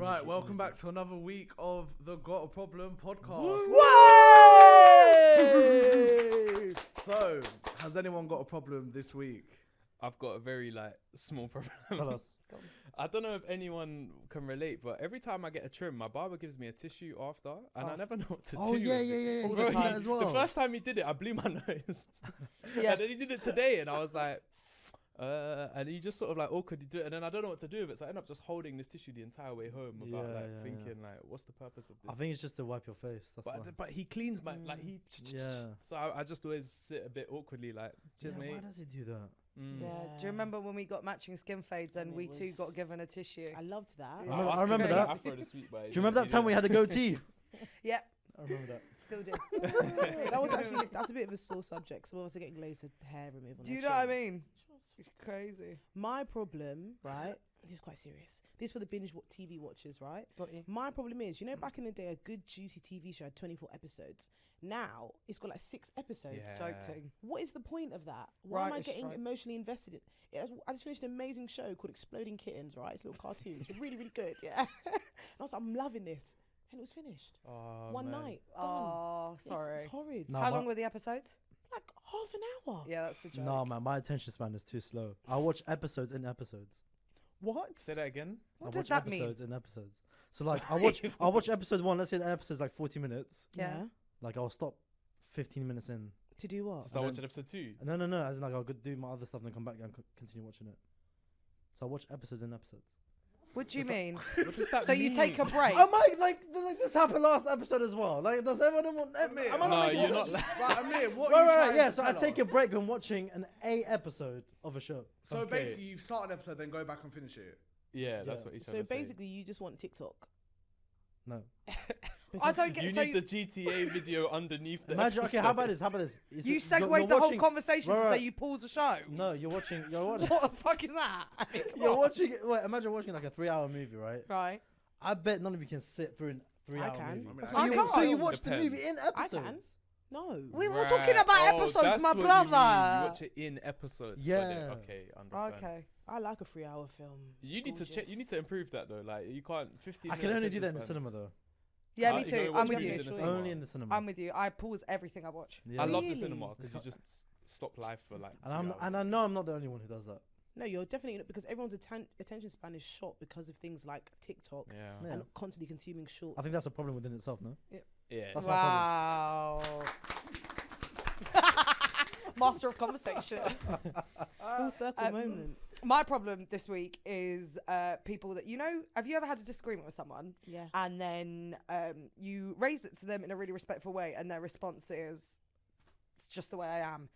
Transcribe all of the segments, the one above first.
Right, welcome back to another week of the Got a Problem podcast. Woo! So, has anyone got a problem this week? I've got a very small problem. Tell us. I don't know if anyone can relate, but every time I get a trim, my barber gives me a tissue after, and I never know what to do. Oh yeah. Bro, All the time as well. The first time he did it, I blew my nose. Yeah. And then he did it today, and I was like, and he just sort of awkwardly do it, and then I don't know what to do with it, so I end up just holding this tissue the entire way home without thinking what's the purpose of this? I think it's just to wipe your face. That's why. But he cleans my Yeah. So I just always sit a bit awkwardly cheers mate. Why does he do that? Yeah. Do you remember when we got matching skin fades and we two got given a tissue? I loved that. Yeah. I remember that. Afro this week, Do you remember that time we had the goatee? Yeah. I remember that. Still do. That's a bit of a sore subject. So obviously getting laser hair removal. Do you know what I mean? It's crazy. My problem, right? This is quite serious. This is for the binge TV watchers, right? Got you. My problem is, back in the day, a good juicy TV show had 24 episodes. Now it's got 6 episodes. Yeah. Soaked. What is the point of that? Why am I Right, getting right. emotionally invested in it? I just finished an amazing show called Exploding Kittens, right? It's a little cartoon. It's really, really good, yeah. And I was like, I'm loving this. And it was finished. One night. Done. Oh, sorry. It's horrid. No. How long were the episodes? Like half an hour. Yeah, that's the joke. No, man, my attention span is too slow. I watch episodes in episodes. What? Say that again. What I does watch that mean? episodes in episodes. So I watch episode 1. Let's say the episode's 40 minutes. Yeah. I'll stop 15 minutes in. To do what? Start then- watching episode 2. No. As in I'll go do my other stuff and then come back and continue watching it. So I watch episodes in episodes. What do you It's like- mean? What does that So mean? you take a break? I might like this happened last episode as well. Does everyone want? Amir, am I No, making you're sense? not. Right, Amir, what are you Right. trying Yeah. to So I tell take a us? break when watching an A episode of a show. So Okay. basically, you start an episode, then go back and finish it. Yeah, that's Yeah. what he's trying So to say. basically, you just want TikTok. No. I don't get. You So need the GTA video underneath the Imagine. episode. Okay. How about this? It's- you you're segued the whole watching- conversation to Right. say you pause the show. No, you're watching. What the fuck is that? I mean, come You're on. watching. Wait. Imagine watching a 3-hour movie, right? Right. I bet none of you can sit through a 3-hour can. movie. I mean, I So can't. you watch the Depends. movie in I episodes. can. No. We were Right. talking about Oh, episodes, that's my what you mean. brother. You watch it in episodes. Yeah. Got it. Okay, understand. Okay. I like a 3-hour film. You need to check. You need to improve that though. You can't. 15. I can only do that in the cinema though. Yeah, Ah, me you too. gotta I'm watch with movies you. in the cinema. Only in the cinema. I'm with you. I pause everything I watch. Yeah. I love the Really? cinema because you It's just stop life for 2 And hours. I know I'm not the only one who does that. No, you're definitely not, because everyone's attention span is short because of things like TikTok Yeah. Yeah. and constantly consuming short. I think that's a problem within itself, no? Yeah. That's Wow. Master of conversation. Full circle moment. My problem this week is people that, have you ever had a disagreement with someone Yeah. and then you raise it to them in a really respectful way and their response is, it's just the way I am.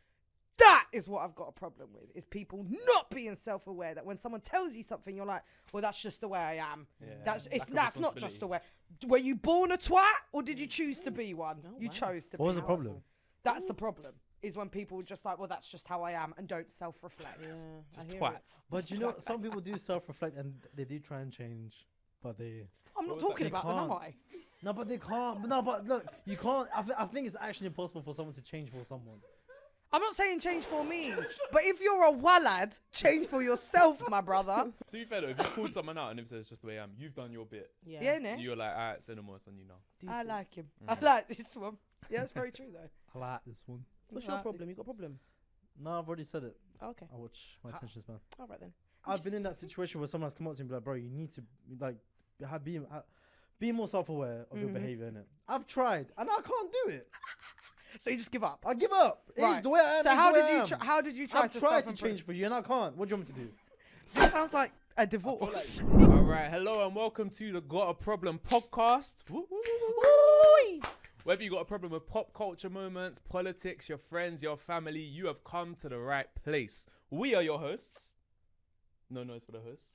That is what I've got a problem with, is people not being self-aware that when someone tells you something, you're like, well, that's just the way I am. Yeah. That's Lack of not just the way. Were you born a twat or did you choose to be one? Oh, You wow. chose to be. What was the problem? That's the problem, is when people just like, well, that's just how I am and don't self-reflect. Yeah. Just I hear it. twats. But some people do self-reflect and they do try and change, but they... I'm not What was that? talking They about them, am can't. I? No, but they can't. No, but look, you can't... I think it's actually impossible for someone to change for someone. I'm not saying change for me, but if you're a wallad, change for yourself, my brother. To be fair though, if you called someone out and if it's just the way I am, you've done your bit. Yeah. Yeah, innit? You're like, alright, say no more, son. You know. I Deuces. like him. Mm. I like this one. Yeah, it's very true though. I like this one. What's your problem? You got a problem? No, I've already said it. Oh, okay. I watch my attention span. All right then. I've been in that situation where someone's come up to me and be like, bro, you need to be more self-aware of your behavior, innit? I've tried and I can't do it. So you just give up. I give up. It's Right. the way I am. So it's how the way did I you? am. How did you try I've to tried to self-improve? change for you and I can't. What do you want me to do? This sounds like a divorce. Alright, hello and welcome to the Got a Problem podcast. Woo, woo, woo, woo. Whether you got a problem with pop culture moments, politics, your friends, your family, you have come to the right place. We are your hosts. No noise for the host.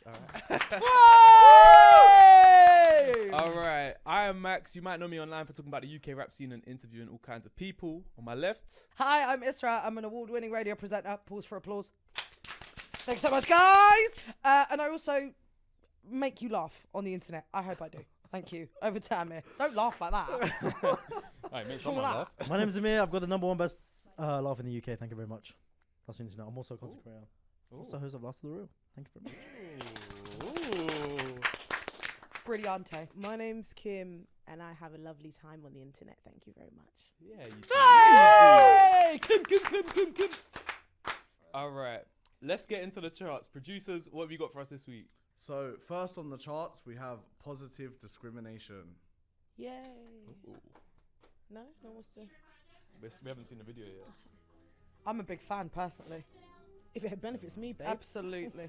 Alright, I am Max. You might know me online for talking about the UK rap scene and interviewing all kinds of people. On my left, Hi, I'm Isra. I'm an award-winning radio presenter. Pause for applause. Thanks so much, guys. And I also make you laugh on the internet. I hope I do. Thank you. Over to Amir. Don't laugh like that. alright, make all someone that. laugh. My name is Amir. I've got the #1 best laugh in the UK. Thank you very much. That's what you need to know. I'm also a content creator. Also host of Last of the Real. Thank you very much. Ooh. Brilliante. My name's Kim, and I have a lovely time on the internet. Thank you very much. Yeah, you do. Hey! Kim. All right, let's get into the charts. Producers, what have you got for us this week? So first on the charts, we have positive discrimination. Yay. Ooh, No one wants to. we haven't seen the video yet. I'm a big fan, personally. If it benefits me, babe. Absolutely.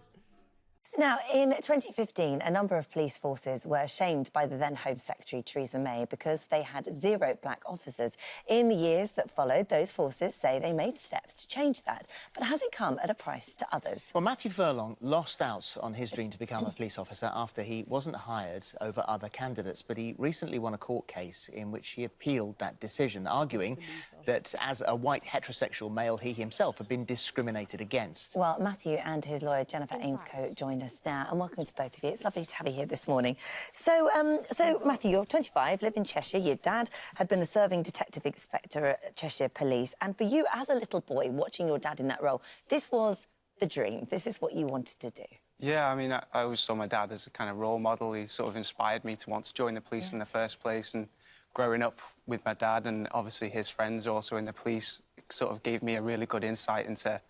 Now, in 2015, a number of police forces were shamed by the then Home Secretary Theresa May because they had 0 black officers. In the years that followed, those forces say they made steps to change that. But has it come at a price to others? Well, Matthew Furlong lost out on his dream to become a police officer after he wasn't hired over other candidates, but he recently won a court case in which he appealed that decision, arguing that as a white heterosexual male, he himself had been discriminated against. Well, Matthew and his lawyer Jennifer Ainscote joined us now, and welcome to both of you. It's lovely to have you here this morning. So Matthew, you're 25, live in Cheshire. Your dad had been a serving detective inspector at Cheshire Police, and for you, as a little boy, watching your dad in that role, this was the dream. This is what you wanted to do. Yeah, I mean, I always saw my dad as a kind of role model. He sort of inspired me to want to join the police in the first place, and growing up with my dad and obviously his friends also in the police sort of gave me a really good insight into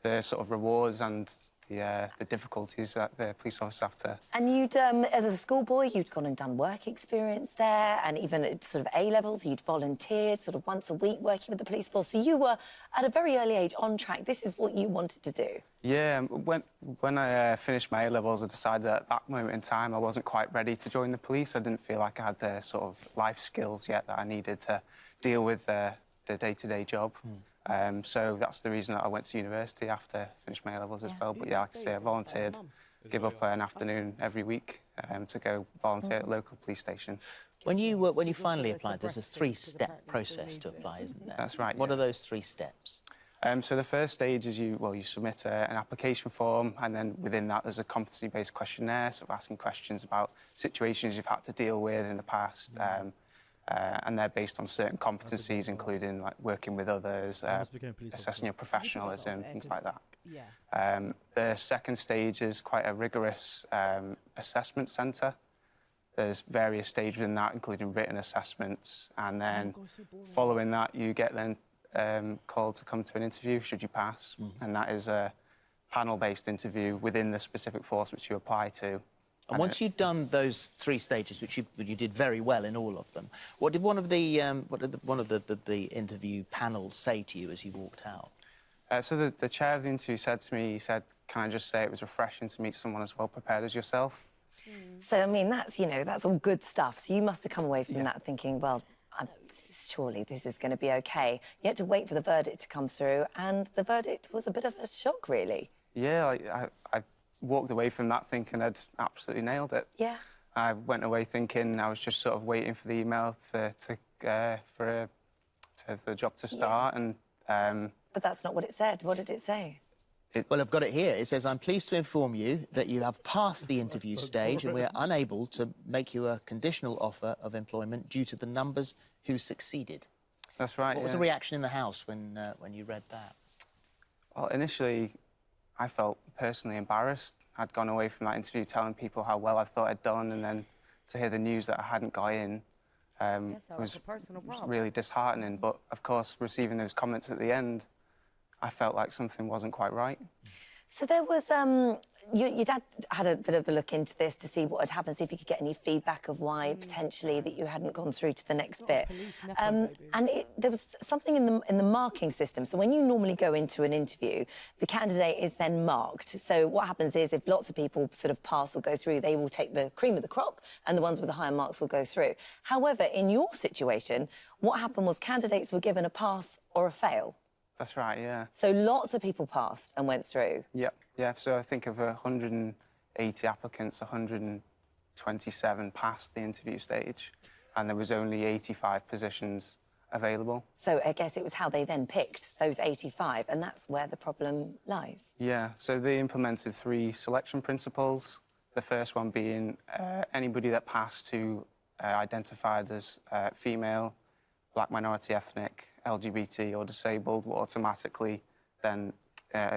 the sort of rewards and the difficulties that the police officers have to... And you'd, as a schoolboy, you'd gone and done work experience there, and even at sort of A-levels, you'd volunteered sort of once a week working with the police force. So you were, at a very early age, on track. This is what you wanted to do. Yeah, when I finished my A-levels, I decided at that moment in time I wasn't quite ready to join the police. I didn't feel like I had the sort of life skills yet that I needed to deal with the day-to-day job. So that's the reason that I went to university after I finished my A-levels as well. But yeah, like I say, I volunteered, give up an afternoon every week to go volunteer at a local police station. When you finally applied, there's a 3-step process to apply, isn't there? That's right. What are those 3 steps? So the first stage is you submit an application form, and then within that there's a competency-based questionnaire, sort of asking questions about situations you've had to deal with in the past. And they're based on certain competencies, including like working with others, assessing your professionalism, things like that. Yeah. The second stage is quite a rigorous assessment centre. There's various stages in that, including written assessments, and then following that you get then called to come to an interview should you pass, and that is a panel-based interview within the specific force which you apply to. And once you'd done those 3 stages, which you did very well in all of them, what did one of the interview panel say to you as you walked out? So the chair of the interview said to me, he said, "Can I just say it was refreshing to meet someone as well prepared as yourself?" So, I mean, that's, you know, that's all good stuff. So you must have come away from that thinking, well, surely this is going to be OK. You had to wait for the verdict to come through, and the verdict was a bit of a shock, really. Yeah, I walked away from that thinking I'd absolutely nailed it. Yeah. I went away thinking I was just sort of waiting for the email for the job to start, and... But that's not what it said. What did it say? Well, I've got it here. It says, "I'm pleased to inform you that you have passed the interview stage and we're unable to make you a conditional offer of employment due to the numbers who succeeded." That's right. What was the reaction in the house when you read that? Well, initially, I felt personally embarrassed. I'd gone away from that interview telling people how well I thought I'd done, and then to hear the news that I hadn't got in was really disheartening. But, of course, receiving those comments at the end, I felt like something wasn't quite right. So there was, your dad had a bit of a look into this to see what had happened, see if he could get any feedback of why potentially that you hadn't gone through to the next bit. And there was something in the marking system. So when you normally go into an interview, the candidate is then marked. So what happens is if lots of people sort of pass or go through, they will take the cream of the crop, and the ones with the higher marks will go through. However, in your situation, what happened was candidates were given a pass or a fail. That's right, yeah. So lots of people passed and went through. Yep, yeah. So I think of 180 applicants, 127 passed the interview stage, and there was only 85 positions available. So I guess it was how they then picked those 85, and that's where the problem lies. Yeah, so they implemented 3 selection principles. The first one being anybody that passed who identified as female, black minority ethnic, LGBT or disabled were automatically then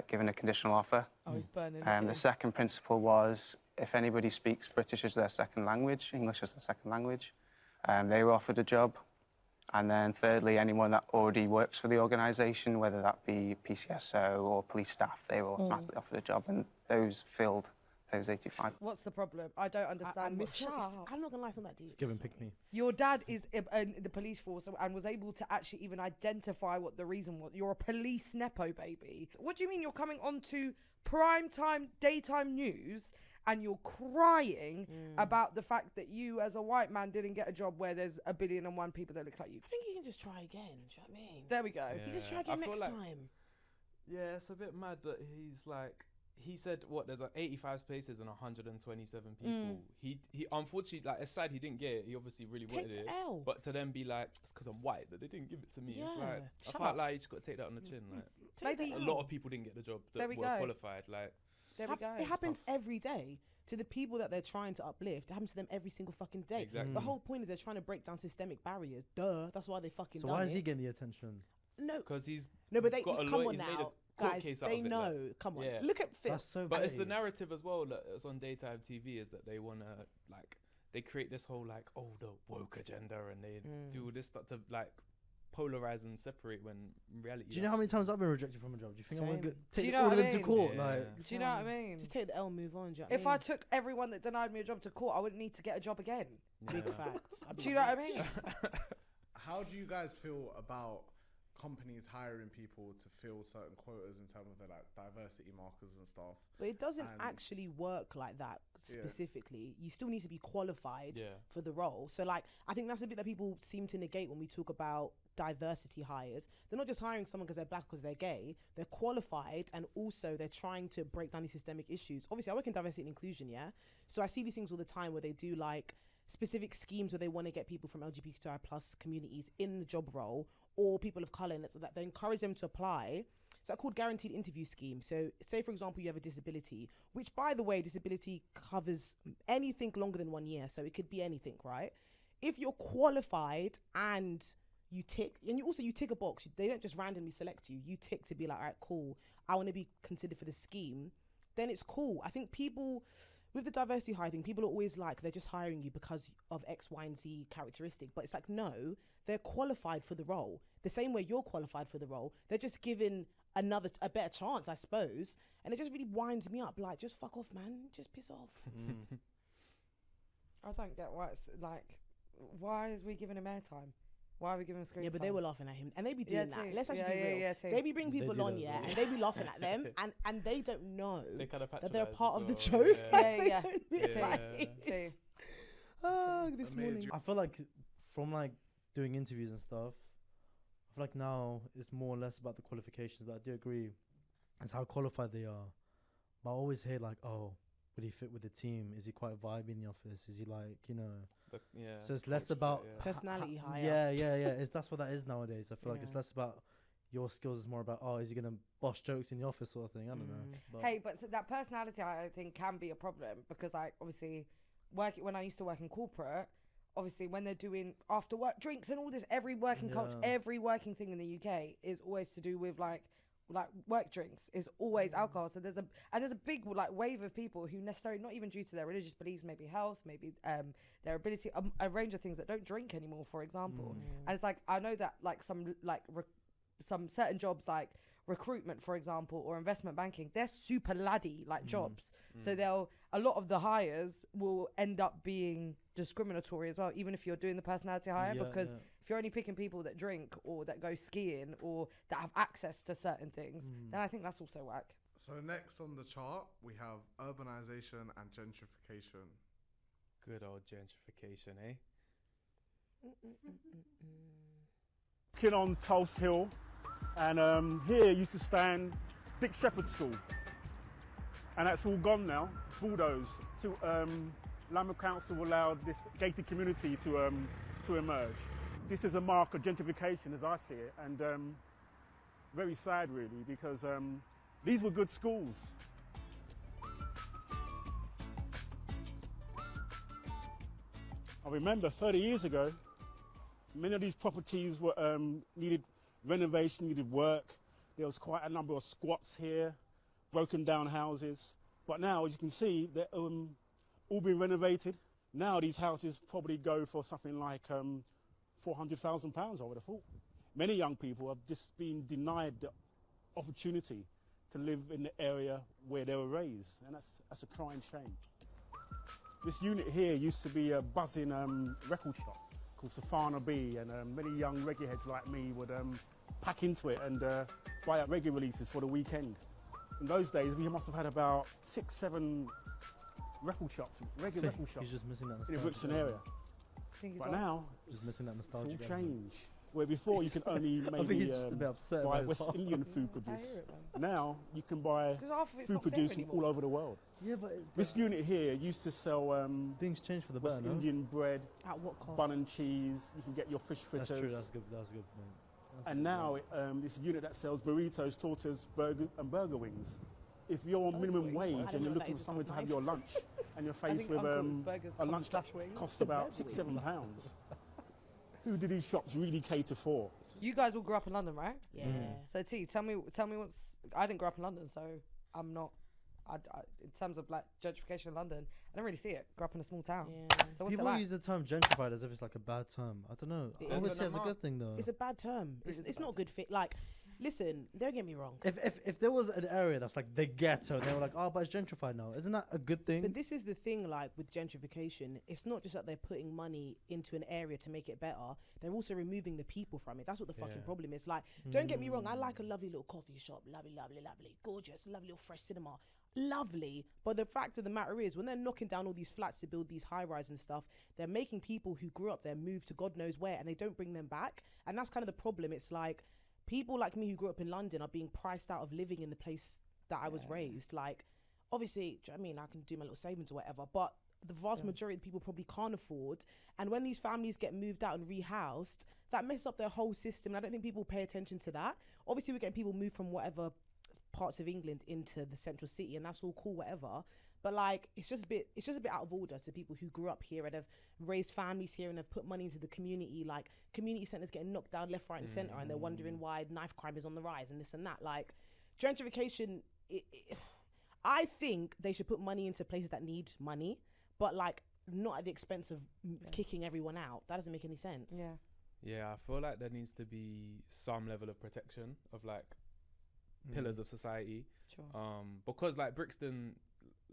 given a conditional offer. Oh, he's burning. The second principle was if anybody speaks British as their second language, English as their second language, they were offered a job. And then thirdly, anyone that already works for the organisation, whether that be PCSO or police staff, they were automatically offered a job, and those filled those 85. What's the problem? I don't understand. I'm not going to lie, it's not that deep. It's giving pick me. Your dad is in the police force and was able to actually even identify what the reason was. You're a police nepo, baby. What do you mean you're coming onto primetime daytime news and you're crying about the fact that you as a white man didn't get a job where there's 1,000,000,001 people that look like you? I think you can just try again. Do you know what I mean? There we go. You just try again next time. Yeah, it's a bit mad that he's like, he said what, there's 85 spaces and 127 people. He unfortunately, like, aside he didn't get it, he obviously really wanted it. L. But to then be like, it's because I'm white that they didn't give it to me. Yeah. It's like, Shut I can't up. lie, you just got to take that on the chin. Like, Maybe a lot of people didn't get the job that There we were go. qualified. Like, there we go. It happens every day to the people that they're trying to uplift. It happens to them every single fucking day. Exactly. The whole point is they're trying to break down systemic barriers. Duh. That's why they fucking So done why is it. he getting the attention? No. because he's No, but they got a come lawyer, on he's made a now, court guys. case out They of it, know. like, Come on. yeah. Look at Fifth. That's so But it's the vague. narrative as well that's on daytime TV is that they want to, like, they create this whole, like, oh, the woke agenda, and they do all this stuff to, like, polarize and separate, when in reality... Do you know how many times I've been rejected from a job? Do you think I'm Same. going to Do take you all know of what them I to mean? court? Yeah. Like, Do you know what I mean? Just take the L, move on. Do you know what If I mean? took everyone that denied me a job to court, I wouldn't need to get a job again. Big facts. I'd be Do you know what I rich. mean? How do you guys feel about companies hiring people to fill certain quotas in terms of their, like, diversity markers and stuff? But it doesn't And- actually work like that Yeah. specifically. You still need to be qualified Yeah. for the role. So, like, I think that's a bit that people seem to negate when we talk about diversity hires. They're not just hiring someone because they're black, because they're gay. They're qualified, and also they're trying to break down these systemic issues. Obviously, I work in diversity and inclusion, yeah? So I see these things all the time where they do, like, specific schemes where they want to get people from LGBTQI plus communities in the job role, or people of colour, and so that they encourage them to apply. It's called guaranteed interview scheme. So say, for example, you have a disability, which, by the way, disability covers anything longer than 1 year. So it could be anything, right? If you're qualified and you tick, and you tick a box, they don't just randomly select you. You tick to be like, all right, cool, I want to be considered for the scheme, then it's cool. I think people, with the diversity hire thing, people are always like, they're just hiring you because of X, Y, and Z characteristic. But it's like, no, they're qualified for the role. The same way you're qualified for the role. They're just given a better chance, I suppose. And it just really winds me up. Like, just fuck off, man. Just piss off. I don't get why it's like, why is we giving him airtime? Why are we giving him screen Yeah, but time? they were laughing at him. And they be Yeah, doing that. too. Let's actually Yeah, be yeah, real. yeah, too. They be bringing They people do on, that as yeah, well. and they be laughing at them, and they don't know They kind of that they're patronise part as of the well, joke. yeah. Yeah, They yeah. don't Yeah. realise. Too. Oh, this Amazing. morning. I feel like from like doing interviews and stuff, I feel like now it's more or less about the qualifications. That I do agree, it's how qualified they are. But I always hear like, oh, would he fit with the team? Is he quite vibey in the office? Is he like, you know? Yeah. So it's less culture fit, about yeah. Personality hire. Yeah. That's what that is nowadays. I feel like it's Yeah. less about your skills. It's more about, oh, is he gonna boss jokes in the office sort of thing? I don't know. But Hey, but so that personality, I think, can be a problem because, like, obviously, when I used to work in corporate, obviously, when they're doing after work drinks and all this, every working culture, Yeah. every working thing in the UK is always to do with like work drinks is always alcohol. So there's a big like wave of people who necessarily, not even due to their religious beliefs, maybe health, maybe their ability, a range of things that don't drink anymore, for example. And it's like, I know that like some certain jobs like recruitment, for example, or investment banking, they're super laddie like jobs. So a lot of the hires will end up being discriminatory as well, even if you're doing the personality hire, because if you're only picking people that drink or that go skiing or that have access to certain things, then I think that's also whack. So next on the chart, we have urbanisation and gentrification. Good old gentrification, eh? Working on Tulse Hill, and here used to stand Dick Shepherd School, and that's all gone now, bulldozed. Lambeth Council allowed this gated community to emerge. This is a mark of gentrification as I see it, and very sad really, because these were good schools. I remember 30 years ago, many of these properties were needed renovation, needed work. There was quite a number of squats here, broken down houses. But now, as you can see, all been renovated. Now these houses probably go for something like £400,000, I would have thought. Many young people have just been denied the opportunity to live in the area where they were raised, and that's a crying shame. This unit here used to be a buzzing record shop called Safana B, and many young reggae heads like me would pack into it and buy out reggae releases for the weekend. In those days, we must have had about 6, 7 record shops, reggae record shops He's just missing that in the nostalgia. Brixton area. But now, Just missing that it's nostalgia. all changed. Where before you could only I think maybe he's just a bit upset buy about his West heart. Indian food produce. hear it, man. Now you can buy 'Cause half of it's food not there produced from anymore. all over the world. Yeah, but This unit here used to sell things change for the West better, no? Indian bread, At what cost? bun and cheese. You can get your fish fritters. That's true. That's good. That's good. Man. That's And good, now man. it's a unit that sells burritos, tortas, burger and burger wings. If you're on minimum wings. I wage didn't and you're know that looking is for somewhere to have nice. your lunch and you're I faced think with Uncle's Burgers a come lunch that slash wings. costs about £6, £7, who do these shops really cater for? You guys all grew up in London, right? Yeah. So T, tell me what's. I didn't grow up in London, so I'm not. In terms of like gentrification in London, I don't really see it. Grew up in a small town. Yeah. So what's it People like? use the term gentrified as if it's like a bad term. I don't know. It I always is. say it's a good thing though. It's a bad term. It is a It's bad not a good fit. Like, listen, don't get me wrong. If there was an area that's like the ghetto, and they were like, oh, but it's gentrified now. Isn't that a good thing? But this is the thing, like with gentrification, it's not just that they're putting money into an area to make it better. They're also removing the people from it. That's what the fucking Yeah. problem is. Like, don't get me wrong, I like a lovely little coffee shop, lovely, lovely, lovely, gorgeous, lovely little fresh cinema, lovely. But the fact of the matter is, when they're knocking down all these flats to build these high-rise and stuff, they're making people who grew up there move to God knows where, and they don't bring them back. And that's kind of the problem. It's like people like me who grew up in London are being priced out of living in the place that I was raised. Like, obviously, do you know what I mean? I can do my little savings or whatever, but the vast majority of people probably can't afford. And when these families get moved out and rehoused, that messes up their whole system. And I don't think people pay attention to that. Obviously, we're getting people moved from whatever parts of England into the central city, and that's all cool, whatever. But like, it's just a bit out of order to people who grew up here and have raised families here and have put money into the community. Like, community centres getting knocked down left, right, and centre, and they're wondering why knife crime is on the rise and this and that. Like, gentrification, I think they should put money into places that need money, but like not at the expense of kicking everyone out. That doesn't make any sense. Yeah. Yeah, I feel like there needs to be some level of protection of like pillars of society. Sure. Because like Brixton,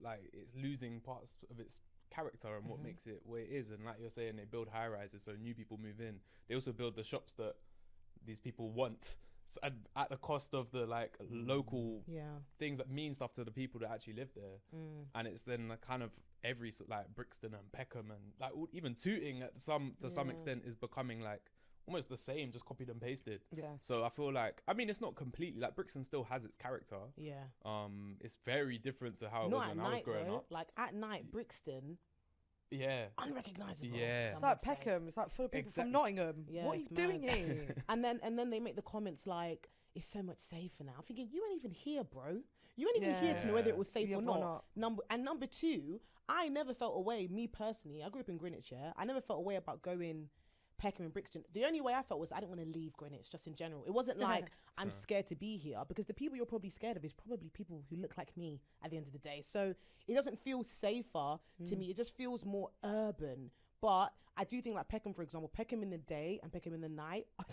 like it's losing parts of its character and what makes it what it is. And like you're saying, they build high rises so new people move in. They also build the shops that these people want, at the cost of the like local things that mean stuff to the people that actually live there. And it's then like kind of every like Brixton and Peckham and like even Tooting to some extent is becoming like almost the same, just copied and pasted. Yeah. So I feel like, I mean, it's not completely like Brixton still has its character. Yeah. It's very different to how it Not was at when I was night growing though. up. Like at night, Brixton, Yeah. unrecognisable. Yeah. It's some like would say. Peckham. It's like full of people Exactly. from Nottingham. Yeah, What are you it's doing mad. here? And then they make the comments like, it's so much safer now. I'm thinking, you ain't even here, bro. You ain't even here to know whether it was safe Yeah, or or not. Number two, I never felt a way, me personally, I grew up in Greenwich, yeah. I never felt a way about going Peckham and Brixton. The only way I felt was I didn't want to leave Greenwich, just in general. It wasn't like I'm scared to be here, because the people you're probably scared of is probably people who look like me at the end of the day. So it doesn't feel safer to me. It just feels more urban. But I do think like Peckham, for example, Peckham in the day and Peckham in the night are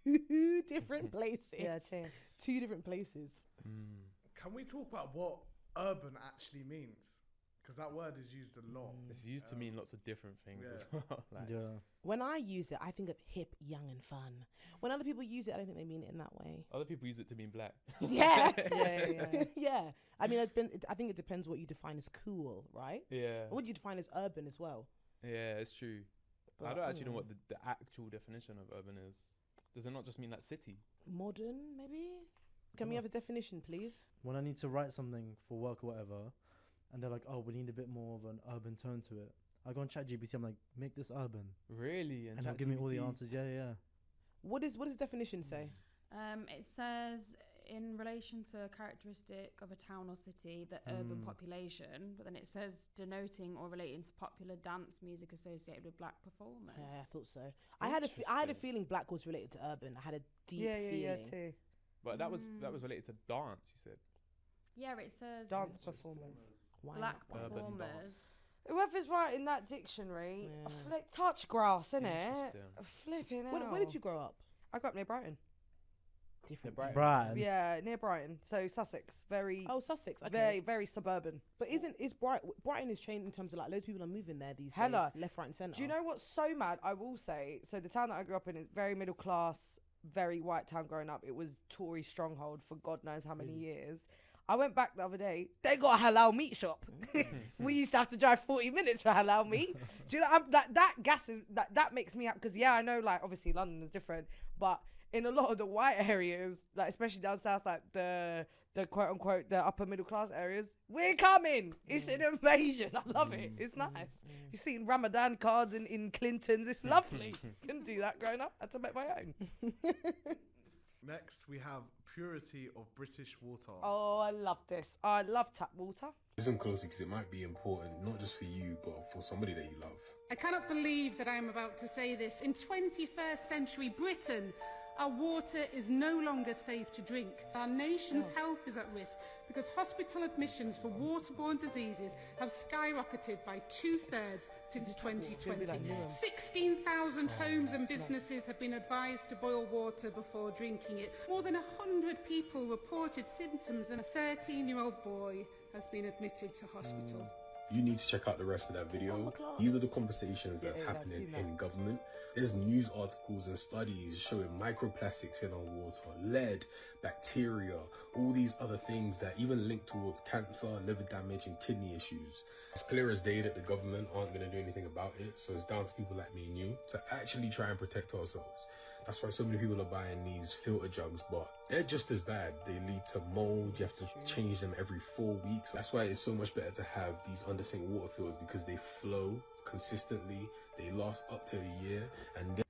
two different places. Yeah, Two different places. Can we talk about what urban actually means? Because that word is used a lot. It's used to mean lots of different things Yeah. as well. Like, When I use it, I think of hip, young, and fun. When other people use it, I don't think they mean it in that way. other people use it to mean black. Yeah. Yeah. Yeah. I mean, I think it depends what you define as cool, right? Yeah. What do you define as urban as well? Yeah, it's true. I But, don't actually know what the actual definition of urban is. Does it not just mean like city? Modern, maybe? Can we have a definition, please? When I need to write something for work or whatever, and they're like, oh, we need a bit more of an urban tone to it. I go on ChatGPT, I'm like, make this urban. Really? And they'll give me all the answers. Yeah. What does definition say? It says in relation to a characteristic of a town or city, the urban population, but then it says denoting or relating to popular dance music associated with black performers. Yeah, I thought so. I had a feeling black was related to urban. I had a deep feeling. Yeah, too. But that was related to dance, you said. Yeah, it says Dance performers. Why black not? Urban performers Whoever's writing that dictionary, touch grass, innit? Interesting. Flipping hell. Where did you grow up? I grew up near Brighton. Different. Brighton. Yeah, near Brighton. So Sussex, very. Oh, Sussex. Okay. Very, very suburban. But Brighton is changed in terms of like loads of people are moving there these Hella. days, left, right, and centre. Do you know what's so mad? I will say. So the town that I grew up in is very middle class, very white town. Growing up, it was Tory stronghold for God knows how many years. I went back the other day. They got a halal meat shop. We used to have to drive 40 minutes for halal meat. Do you know that makes me happy because I know like obviously London is different, but in a lot of the white areas, like especially down south, like the quote unquote the upper middle class areas, we're coming. It's an invasion. I love it. It's nice. You've seen Ramadan cards in Clintons. It's lovely. Couldn't do that growing up. Had to make my own. Next, we have purity of British water. Oh, I love this. I love tap water. Listen closely because it might be important, not just for you, but for somebody that you love. I cannot believe that I am about to say this. In 21st century Britain, our water is no longer safe to drink. Our nation's health is at risk because hospital admissions for waterborne diseases have skyrocketed by 2/3 since 2020. 16,000 homes and businesses have been advised to boil water before drinking it. More than 100 people reported symptoms and a 13-year-old boy has been admitted to hospital. You need to check out the rest of that video. These are the conversations that's happening in government. There's news articles and studies showing microplastics in our water, lead, bacteria, all these other things that even link towards cancer, liver damage and kidney issues. It's clear as day that the government aren't going to do anything about it, so it's down to people like me and you to actually try and protect ourselves. That's why so many people are buying these filter jugs, but they're just as bad. They lead to mold. You have to change them every 4 weeks. That's why it's so much better to have these under-sink water filters because they flow consistently. They last up to a year. And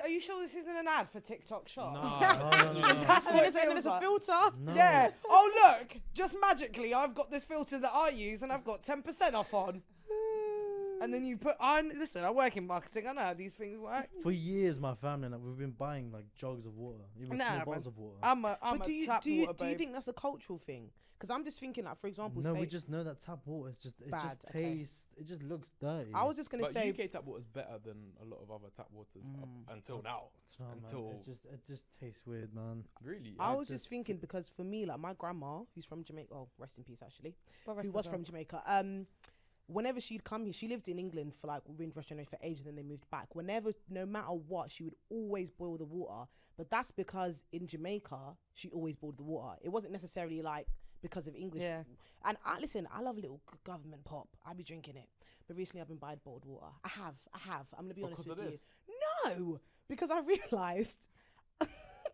Are you sure this isn't an ad for TikTok Shop? No. There's a filter. No. Yeah. Oh look! Just magically, I've got this filter that I use, and I've got 10% off on. And then you put on. Listen, I work in marketing. I know how these things work. For years, my family and we've been buying like jugs of water, even small bottles of water. But do you think that's a cultural thing? Because I'm just thinking, like, for example, no, we just know that tap water is just bad, just tastes. It just looks dirty. I was just gonna say, UK tap water is better than a lot of other tap waters until now. It just tastes weird, man. Really, I was just thinking because for me, like my grandma, who's from Jamaica, oh, rest in peace, actually, who was from Jamaica. Whenever she'd come here, she lived in England for like Windrush Generation for ages, and then they moved back. No matter what, she would always boil the water. But that's because in Jamaica, she always boiled the water. It wasn't necessarily like because of English. Yeah. And listen, I love a little government pop. I be drinking it. But recently I've been buying boiled water. I have. I'm gonna be honest with you. No, because I realised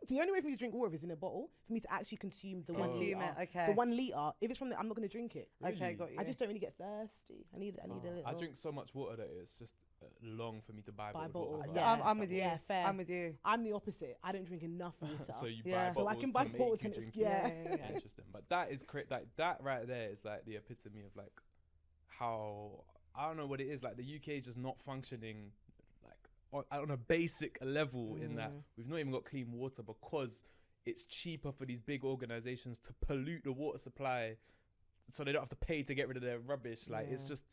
the only way for me to drink water is in a bottle. For me to actually consume the 1 liter. Okay. The 1 liter. If it's from I'm not gonna drink it. Okay, got you. I just don't really get thirsty. I need a little. I drink so much water that it's just long for me to buy bottled bottles. water. Yeah, I'm with you. Yeah, fair. I'm with you. I'm the opposite. I don't drink enough water. So you Yeah. buy bottles So I can buy to make bottles you and it's drink yeah. Interesting, but that is that right there is like the epitome of like how I don't know what it is. Like the UK is just not functioning like on a basic level in that we've not even got clean water because it's cheaper for these big organizations to pollute the water supply so they don't have to pay to get rid of their rubbish. Like it's just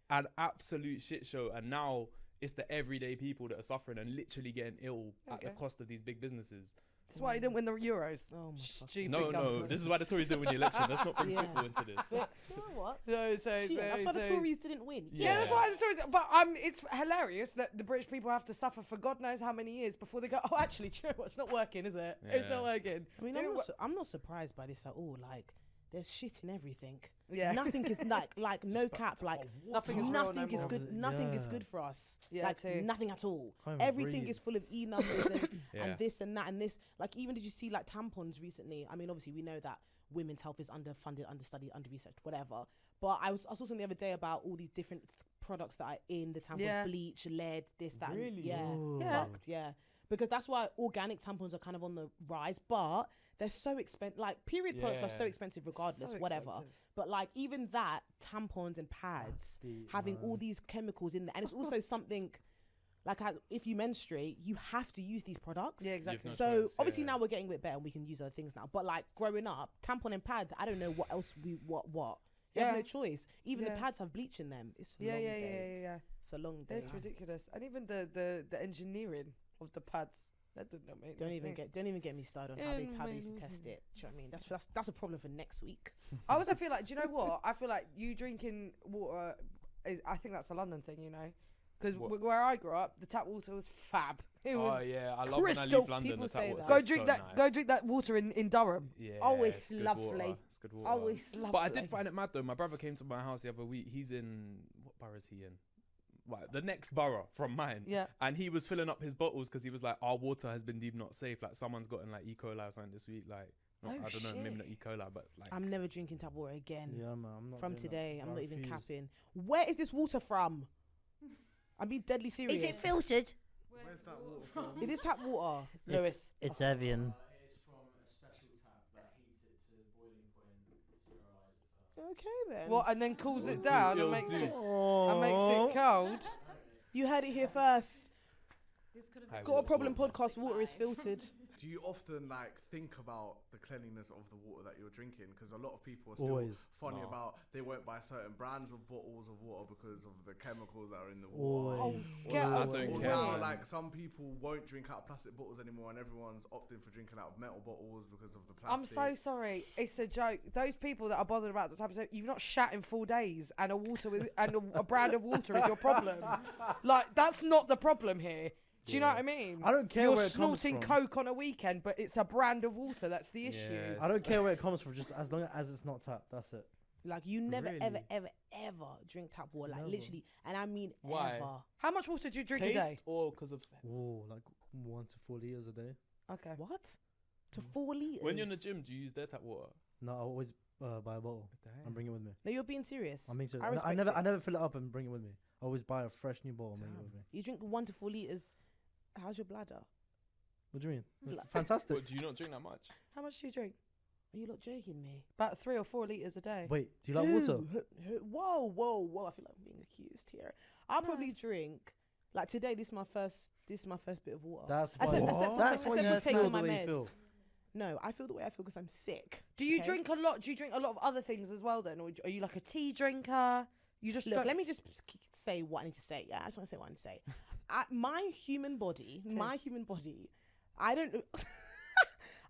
an absolute shit show, and now it's the everyday people that are suffering and literally getting ill at the cost of these big businesses. That's why you didn't win the Euros. Oh my Stupid No, government. this is why the Tories didn't win the election. Let's not bring football into this. You know what? So That's why the Tories didn't win. Yeah, that's why the Tories. But it's hilarious that the British people have to suffer for God knows how many years before they go. Oh, actually, true. It's not working, is it? It's not working. I mean, I'm not surprised by this at all. Like, there's shit in everything. Yeah. Nothing is like no cap. Like nothing is good. Nothing is good for us. Yeah, like too. nothing at all. Can't even Everything breathe. is full of E numbers and, Yeah. and this and that and this. Like, even did you see like tampons recently? I mean, obviously we know that women's health is underfunded, understudied, under-researched, whatever. But I saw something the other day about all these different products that are in the tampons: Yeah. bleach, lead, this, that. Really? And, yeah. Ooh. Yeah. Fucked. Yeah. Because that's why organic tampons are kind of on the rise, but they're so expensive. Like period products are so Yeah. expensive regardless, So whatever. expensive. But like even that, tampons and pads deep, having man. all these chemicals in there, and it's also something like if you menstruate, you have to use these products. Yeah, exactly. no So choice, obviously yeah. now we're getting a bit better and we can use other things now. But like growing up, tampon and pad, I don't know what else what. You have Yeah. no choice. Even the Yeah. pads have bleach in them. It's a Yeah, long yeah, day. yeah. It's a long day. That's ridiculous. And even the engineering of the pads, that did not make Don't no even sense. get me started on how they used to test it. Do you know what I mean? That's a problem for next week. I also feel like, do you know what? I feel like you drinking water I think that's a London thing, you know, because where I grew up, the tap water was fab. It was yeah, I love crystal. when I leave London. People The tap say water that. Go is drink so that. nice. Go drink that water in Durham. Yeah, Oh, it's it's good lovely. water. It's good water. Oh, it's lovely. But I did find it mad though. My brother came to my house the other week. He's in, what borough is he in? Right, the next borough from mine. Yeah. And he was filling up his bottles because he was like, our water has been deemed not safe. Like someone's gotten like E. coli or something this week. Like, I don't know, maybe not E. coli, but like. I'm never drinking tap water again. Yeah, man. I'm not From doing that. today, I'm I not even refuse. capping. Where is this water from? I'm being deadly serious. Is it filtered? Where's that water from? It is tap water. Lewis. It's Evian. Okay then. What? And then cools it down and makes it Oh. cold. You heard it here first. Hi, Got a water. problem podcast. Water is filtered. Do you often like think about the cleanliness of the water that you're drinking? Because a lot of people are still Always. funny No. about they won't buy certain brands of bottles of water because of the chemicals that are in the water. Always. get I out. don't Or care. now, man. like some people won't drink out of plastic bottles anymore, and everyone's opting for drinking out of metal bottles because of the plastic. I'm so sorry. It's a joke. Those people that are bothered about this episode, you've not shat in 4 days, and a water with and a brand of water is your problem. Like that's not the problem here. Do you know what I mean? I don't care You're where it comes snorting from. Coke on a weekend, but it's a brand of water. That's the issue. Yes. I don't care where it comes from, just as long as it's not tapped. That's it. Like you never, ever, Really? ever, ever drink tap water. Like Never. literally, and I mean Why? ever. How much water do you drink a Taste day? or because of. Oh, like 1 to 4 liters a day. Okay. What? To 4 liters. When you're in the gym, do you use their tap water? No, I always buy a bottle and bring it with me. No, you're being serious. I mean, so I I respect never, it. I never fill it up and bring it with me. I always buy a fresh new bottle and bring it Damn. with me. You drink 1 to 4 liters. How's your bladder? What do you mean? Like- Fantastic. But do you not drink that much? How much do you drink? Are you not joking me? About 3 or 4 liters a day. Wait, do you like water? Whoa, whoa, whoa! I feel like I'm being accused here. I'll probably drink. Like today, this is my first bit of water. That's I why. said- I said- That's I why said you for taking feel my the way you meds. feel. No, I feel the way I feel because I'm sick. Do you okay? drink a lot? Do you drink a lot of other things as well then, or are you like a tea drinker? You just Look, drink- let me just say what I need to say. Yeah, I just want to say what I need to say. My human body, I don't,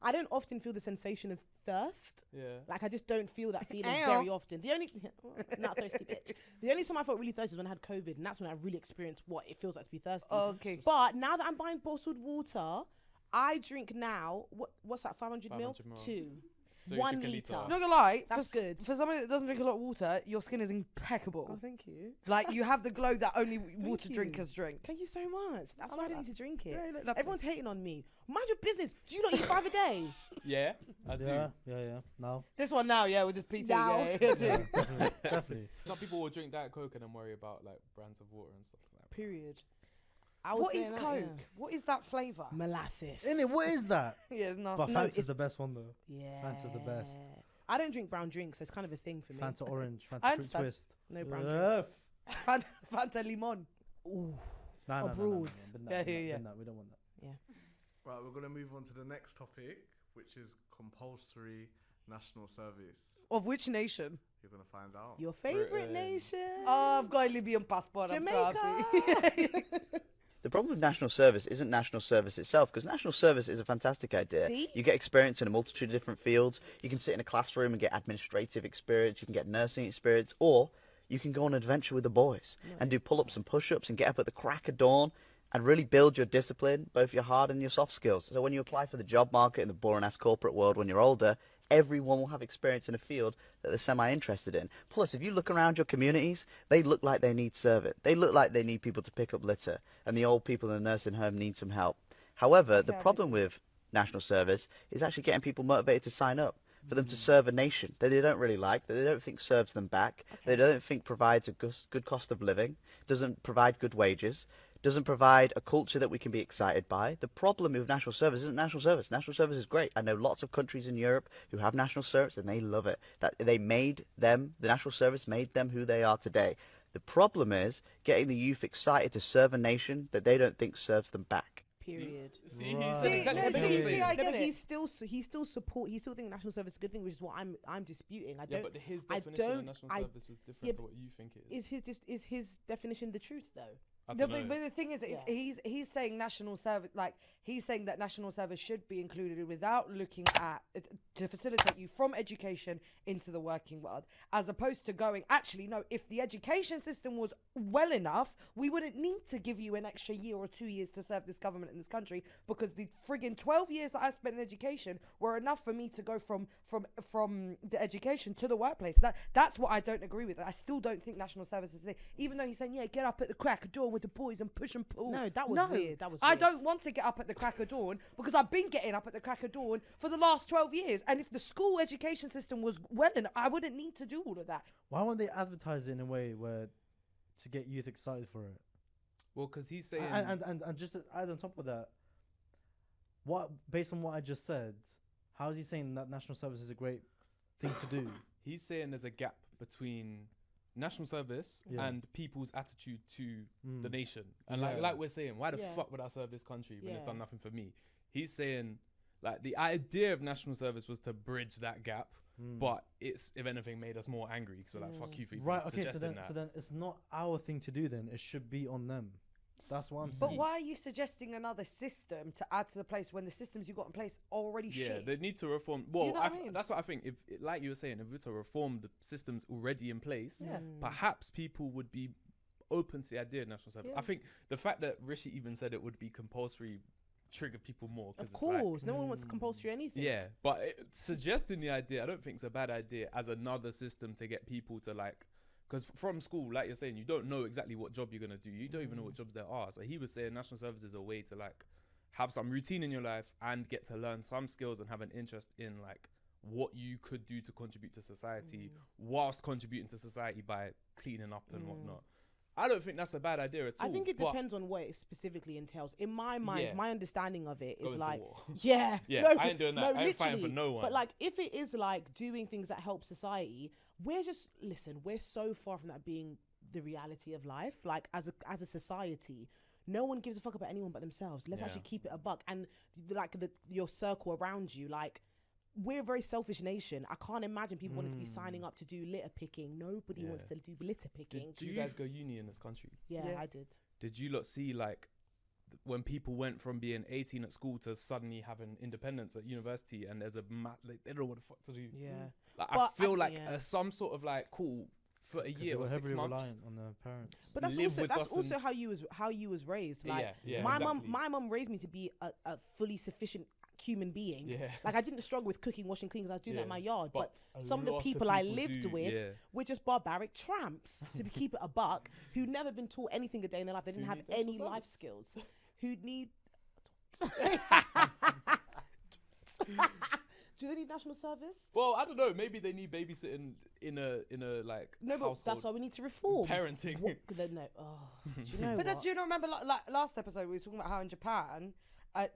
I don't often feel the sensation of thirst. Yeah. Like I just don't feel that feeling Ow. very often. The only not thirsty bitch. The only time I felt really thirsty was when I had COVID, and that's when I really experienced what it feels like to be thirsty. Okay. But now that I'm buying bottled water, I drink now. What's that? 500 ml? 500 ml. 2. So you 1 drink a litre. litre. Not gonna lie, That's for, good. For somebody that doesn't drink a lot of water, your skin is impeccable. Oh, thank you. Like you have the glow that only water you. drinkers drink. Thank you so much. That's I why I like don't that. need to drink it. Yeah, you look lovely. Everyone's hating on me. Mind your business. Do you not eat 5 a day? Yeah, I do. Yeah. Now. This one now, yeah, with this PT. Now. Yeah, Yeah, definitely. Some people will drink Diet Coke and then worry about like brands of water and stuff like that. Period. I was What is saying that, Coke? yeah. What is that flavour? Molasses. Innit, what is that? Yeah, it's not. But No, Fanta's it's- the best one though. Yeah. Fanta's the best. I don't drink brown drinks. It's kind of a thing for me. Fanta orange, I Fanta fruit understand. twist. No brown Yeah. drinks. Fanta limon. Ooh. No, Abroad. Yeah. We don't want that. Right, we're gonna move on to the next topic, which is compulsory national service. Of which nation? You're gonna find out. Your favorite Britain. nation. Oh, I've got a Libyan passport. I'm so happy. The problem with national service isn't national service itself, because national service is a fantastic idea. See? You get experience in a multitude of different fields. You can sit in a classroom and get administrative experience. You can get nursing experience, or you can go on an adventure with the boys and do pull-ups and push-ups and get up at the crack of dawn and really build your discipline, both your hard and your soft skills. So when you apply for the job market in the boring-ass corporate world when you're older, everyone will have experience in a field that they're semi-interested in. Plus, if you look around your communities, they look like they need service. They look like they need people to pick up litter, and the old people in the nursing home need some help. However, the problem with national service is actually getting people motivated to sign up, for them to serve a nation that they don't really like, that they don't think serves them back, they don't think provides a good cost of living, doesn't provide good wages, doesn't provide a culture that we can be excited by. The problem with national service isn't national service. National service is great. I know lots of countries in Europe who have national service and they love it. That they made them, the national service made them who they are today. The problem is getting the youth excited to serve a nation that they don't think serves them back. Period. See, Right. he said exactly no, what see, he was see, saying. I No, get but it. he still think national service is a good thing, which is what I'm disputing. I Yeah, don't. but his I definition of don't- national I- service was different yeah, to what you think it is. Is his definition the truth though? I No, don't know. but the thing is, Yeah. he's saying national service, like he's saying that national service should be included without looking at to facilitate you from education into the working world, as opposed to going. Actually, no. If the education system was well enough, we wouldn't need to give you an extra year or 2 years to serve this government in this country, because the friggin' 12 years that I spent in education were enough for me to go from the education to the workplace. That's what I don't agree with. I still don't think national service is the thing. Even though he's saying, yeah, get up at the crack of dawn with the boys and push and pull. No, that was weird. That was I weird. don't want to get up at the crack of dawn, because I've been getting up at the crack of dawn for the last 12 years. And if the school education system was well enough, I wouldn't need to do all of that. Why won't they advertise it in a way where to get youth excited for it? Well, because he's saying... And just to add on top of that, what based on what I just said, how is he saying that national service is a great thing to do? He's saying there's a gap between national service Yeah. and people's attitude to the nation. And Yeah. like we're saying, why the Yeah. fuck would I serve this country when it's Yeah. done nothing for me? He's saying, like, the idea of national service was to bridge that gap, but it's, if anything, made us more angry, because we're like, fuck you for even Right, okay, suggesting that. so then it's not our thing to do then. It should be on them. That's what I'm saying. But why are you suggesting another system to add to the place when the systems you got in place are already Yeah, shit? they need to reform. Well, know what I mean? that's what I think. If, like you were saying, if we were to reform the systems already in place, Yeah. perhaps people would be open to the idea of national service. Yeah. I think the fact that Rishi even said it would be compulsory triggered people more. Of it's like, course, no one wants compulsory anything. yeah, but suggesting the idea, I don't think it's a bad idea as another system to get people to like. Because from school, like you're saying, you don't know exactly what job you're going to do. You don't even know what jobs there are. So he was saying national service is a way to like have some routine in your life and get to learn some skills and have an interest in like what you could do to contribute to society whilst contributing to society by cleaning up and whatnot. I don't think that's a bad idea at all. I think it but depends on what it specifically entails. In my mind, Yeah. my understanding of it is Going to like, war. yeah, Yeah, no, I ain't doing that. no, I ain't fighting for literally. no one. But like, if it is like doing things that help society, we're so far from that being the reality of life. Like as a society, no one gives a fuck about anyone but themselves. Let's Yeah. actually keep it a buck. And like your circle around you, like. We're a very selfish nation. I can't imagine people wanting to be signing up to do litter picking. Nobody Yeah. wants to do litter picking. Did you guys go uni in this country? Yeah, Yeah. I did. Did you lot see like when people went from being 18 at school to suddenly having independence at university, and there's a like, they don't know what the fuck to do. Yeah. Like, But I feel I- like yeah. some sort of like cool for a 'Cause year they were or 6 heavily months. reliant on their parents. But that's live also with us and- how you was raised. Yeah, Like yeah, my exactly. mum raised me to be a fully sufficient human being. Yeah. Like I didn't struggle with cooking, washing, cleaning, 'cause I do that in my yard. But a some of the lot people I people lived do, with yeah. were just barbaric tramps, to keep it a buck, who'd never been taught anything a day in their life. They didn't Who have need national any life service. skills. Who'd need Do they need national service? Well, I don't know. Maybe they need babysitting in a like No, but household. that's why we need to reform. Parenting. What, no, oh, do you know But what? do you not remember like last episode we were talking about how in Japan,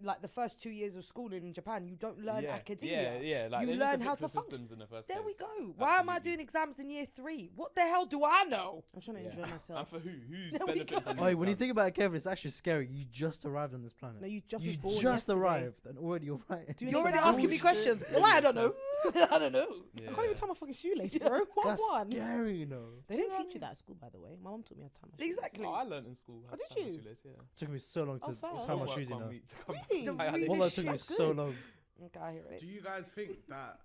like the first 2 years of schooling in Japan, you don't learn academia. Yeah. Like you they need learn to how fix to the function. systems in the first There we place. go. Why am I Absolutely. doing exams in year 3? What the hell do I know? I'm trying to enjoy And myself. for who? Who's There we benefiting from go. these Oh, when you exams? think about it, Kevin, it's actually scary. You just arrived on this planet. No, you just you was born just yesterday. arrived and already you're right. Do you You're know already that asking me bullshit? questions. Well, I don't know. I don't know. Yeah. I can't even tie my fucking shoelace, bro. What That's one? scary, you know. They don't teach you that at school, by the way. My mom taught me how to tie my shoelace. Exactly. Oh, I learned in school. how Oh, to did tie my you? shoelace, yeah. Took me so long to Oh, fair. tie my Work shoes, you one know. week to come back Really? to tie Really? my Well, that took me That's so good. long. Okay, I hear it. Do you guys think that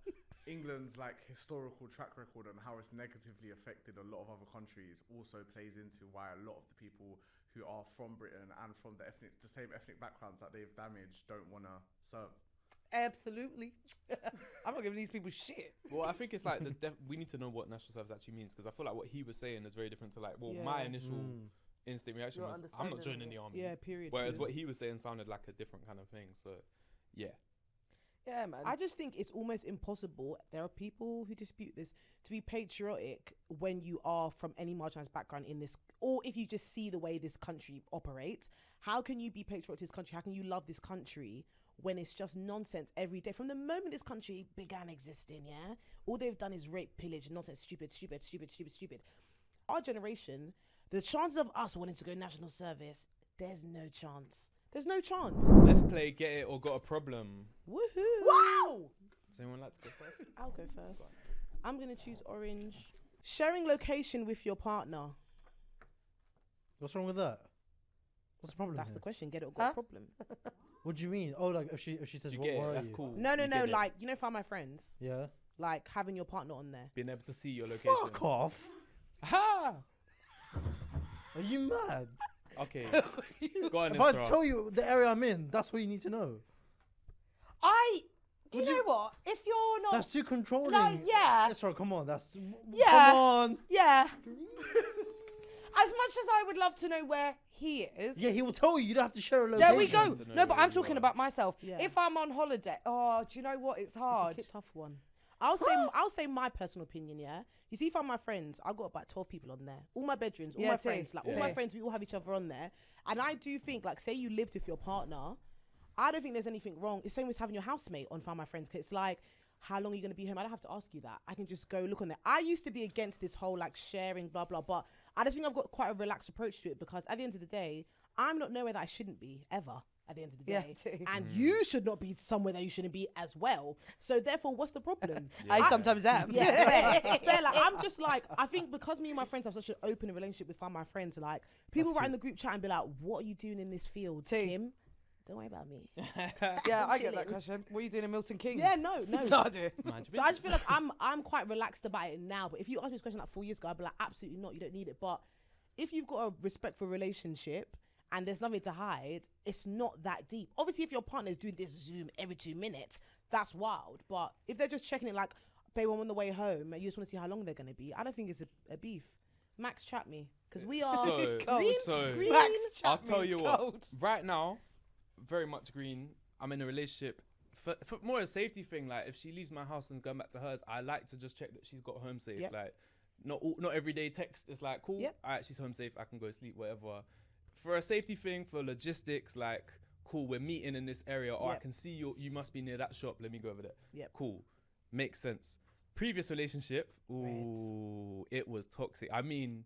England's like historical track record and how it's negatively affected a lot of other countries also plays into why a lot of the people who are from Britain and from the same ethnic backgrounds that they've damaged don't want to serve? Absolutely. I'm not giving these people shit. Well, I think it's like we need to know what national service actually means, because I feel like what he was saying is very different to like my Yeah. initial instinct reaction Your was I'm not understanding joining of the it. army. Yeah, period. Whereas period. what he was saying sounded like a different kind of thing. So, yeah. Yeah, man. I just think it's almost impossible. There are people who dispute this, to be patriotic when you are from any marginalized background in this, or if you just see the way this country operates. How can you be patriotic to this country? How can you love this country when it's just nonsense every day? From the moment this country began existing, yeah, all they've done is rape, pillage, nonsense, stupid. Our generation, the chances of us wanting to go national service, there's no chance. There's no chance. Let's play Get It or Got a Problem. Woohoo! Wow! Does anyone like to go first? I'll go first. I'm gonna choose orange. Sharing location with your partner. What's wrong with that? What's the problem? That's here? the question. Get it or got a problem? What do you mean? Oh, like if she says You what get it, were that's you? cool. No. You get it. Like Find My Friends. Yeah. Like having your partner on there. Being able to see your location. Fuck off. Ha! Are you mad? Okay. Go on, If I Isra. tell you the area I'm in, that's what you need to know. Do you know what? If you're not, That's too controlling. like, yeah, Isra, come on. That's yeah, Come on. yeah. As much as I would love to know where he is, Yeah, he will tell you. You don't have to share a location. there we go. to know No, but where I'm you talking are. about myself. Yeah. If I'm on holiday, do you know what? It's hard. It's a tough one. I'll say my personal opinion. Yeah, you see, Find My Friends, I've got about 12 people on there. All my bedrooms, all Yeah, my too. friends, like all Yeah. my friends, we all have each other on there. And I do think, like, say you lived with your partner, I don't think there's anything wrong. It's same as having your housemate on Find My Friends. 'Cause it's like, how long are you going to be home? I don't have to ask you that. I can just go look on there. I used to be against this whole like sharing, blah, blah, but I just think I've got quite a relaxed approach to it because at the end of the day, I'm not nowhere that I shouldn't be ever at the end of the Yeah, day. too. And you should not be somewhere that you shouldn't be as well. So therefore, what's the problem? I sometimes am. Yeah, fair. Like, I'm just like, I think because me and my friends have such an open relationship with Find My Friends, like people write in the group chat and be like, what are you doing in this field, Tim? Don't worry about me. Yeah, I get that Chilling. question. What are you doing in Milton Keynes? Yeah, no. No, I do. So I just feel like I'm quite relaxed about it now. But if you asked me this question like 4 years ago, I'd be like, absolutely not. You don't need it. But if you've got a respectful relationship and there's nothing to hide, it's not that deep. Obviously, if your partner is doing this Zoom every 2 minutes, that's wild. But if they're just checking it like, babe, I'm on the way home, and you just want to see how long they're going to be, I don't think it's a beef. Max, chat me. Because we are green. Max, I'll chat tell me, you it's what. cold. Right now, very much green. I'm in a relationship. For more a safety thing, like if she leaves my house and going back to hers, I like to just check that she's got home safe. Yep. Like not everyday text. It's like cool. Yep. Alright, she's home safe. I can go sleep, whatever. For a safety thing, for logistics, like cool, we're meeting in this area, or I Yep. can see you must be near that shop. Let me go over there. Yep. Cool, makes sense. Previous relationship, ooh, it was toxic. I mean,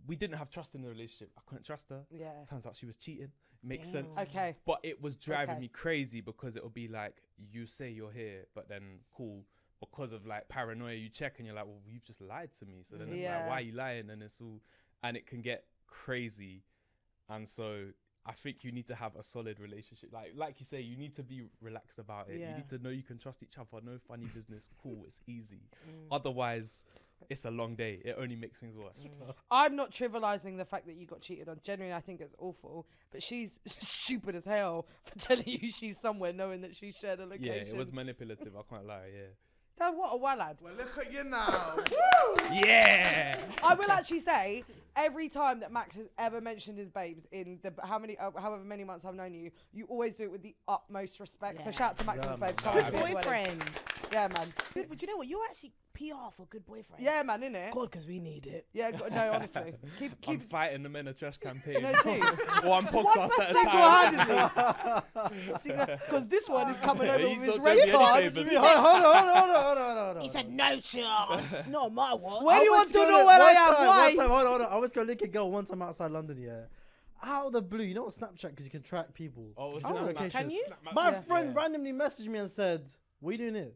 we didn't have trust in the relationship. I couldn't trust her. Yeah. Turns out she was cheating. Makes sense. Okay. But it was driving Okay. me crazy because it'll be like, you say you're here, but then cool, because of like paranoia, you check and you're like, well, you've just lied to me. So then it's Yeah. like, why are you lying? And it's all, and it can get crazy. And so I think you need to have a solid relationship. Like you say, you need to be relaxed about it. Yeah. You need to know you can trust each other. No funny business. Cool, it's easy. Otherwise, it's a long day. It only makes things worse. I'm not trivializing the fact that you got cheated on. Genuinely, I think it's awful. But she's stupid as hell for telling you she's somewhere knowing that she shared a location. Yeah, it was manipulative. I can't lie. Yeah. Dad, what a wallad. Well, look at you now. Yeah. I will actually say, every time that Max has ever mentioned his babes in the however many months I've known you, you always do it with the utmost respect. So Yeah. shout out to Max's Yeah, babes. man. Can't Good wait for your wedding. boyfriend. Yeah, man. But you know what? You're actually PR for good boyfriend. Yeah, man, innit? God, because we need it. Yeah, no, honestly. I'm Keep fighting the Men of Trash campaign. No, too. One podcast at a time. single-handedly. Because this one is coming over He's with his not red doing me any card. favours. Hold on. He said no chance. Not on my watch. Where do you want to know where I am? Why? Hold on. I was going to link a girl one time outside London, yeah. Out of the blue, you know what Snapchat, because you can track people. Oh, Snap Snapchat. locations. Can you? My Yeah. friend randomly messaged me and said, what are you doing here?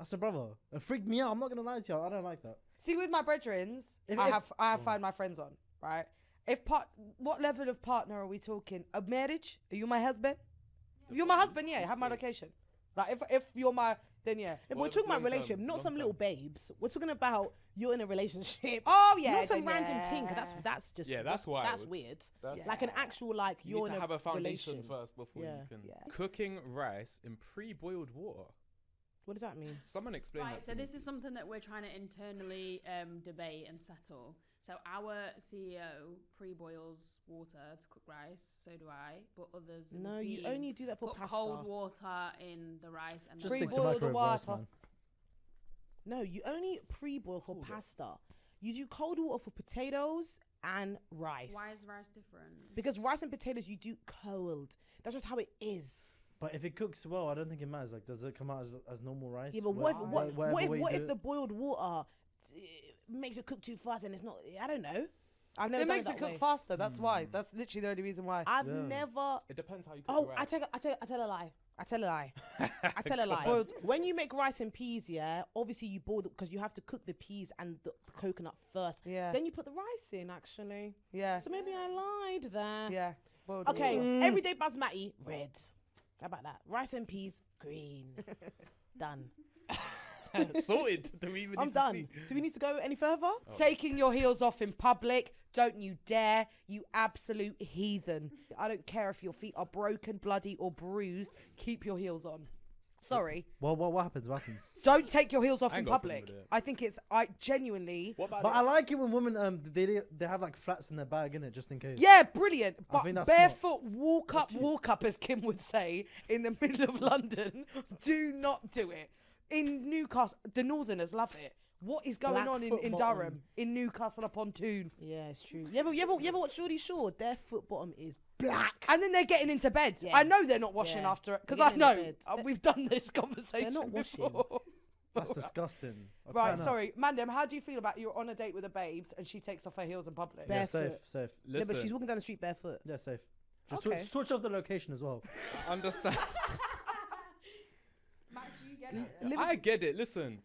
I said, brother, it freaked me out. I'm not going to lie to you. I don't like that. See, with my brethrens, If- I if- have found my friends on, right? What level of partner are we talking? A marriage? Are you my husband? If you're my husband, yeah, have my location. Like if you're my, then yeah. We're What talking was about long-term? relationship, not some little babes. We're talking about you're in a relationship. Oh yeah, Not some then random yeah. thing. 'Cause that's just Yeah, that's wild. That's weird. That's- Like an actual like You you're need in to have a foundation relation. first before Yeah. you can. Yeah. Cooking rice in pre-boiled water. What does that mean? Someone explain Right, that so to me, this is please. something that we're trying to internally debate and settle. So our CEO pre-boils water to cook rice, so do I, but others in No, the you team only do that for put pasta. cold water in the rice and Just then stick to boil it. Pre-boil the microwave rice, water. man. No, you only pre-boil for pasta. You do cold water for potatoes and rice. Why is rice different? Because rice and potatoes you do cold. That's just how it is. But if it cooks well, I don't think it matters. Like, does it come out as normal rice? Yeah, but Whatever way what you if do the it? boiled water makes it cook too fast and it's not? I don't know. I've never It done makes it it that cook way. faster. That's why. That's literally the only reason why. I've never. It depends how you cook Oh, the I rice. tell a lie. I tell a lie. I tell a lie. Well, When you make rice and peas, yeah, obviously you boil because you have to cook the peas and the coconut first. Yeah. Then you put the rice in, actually. Yeah. So maybe I lied there. Yeah. Well, Okay. Everyday basmati, red. How about that? Rice and peas, green. Done. Sorted. Do we even I'm need to done. speak? Do we need to go any further? Taking your heels off in public, don't you dare, you absolute heathen. I don't care if your feet are broken, bloody, or bruised, keep your heels on. Sorry. Well, what happens? What happens? Don't take your heels off I in ain't got a problem public. with it. I think I genuinely. What about But I like it when women they have like flats in their bag, innit, just in case. Yeah, brilliant. I But think that's barefoot walk up, as Kim would say, in the middle of London. Do not do it. In Newcastle, the Northerners love it. What is going Black on foot in bottom. Durham, in Newcastle upon Tyne? Yeah, it's true. You ever watch Shorty Shore? Their foot bottom is black. And then they're getting into bed. Yeah. I know they're not washing Yeah. after it because They're I getting know into bed. we've done this conversation. not washing. before. That's disgusting. I Right, can't- sorry, Mandem. How do you feel about you're on a date with a babes and she takes off her heels in public? Yeah, Barefoot. safe. Yeah, but she's walking down the street barefoot. Yeah, safe. Just Okay. switch off the location as well. I understand. Max, you get it. I get it. Listen,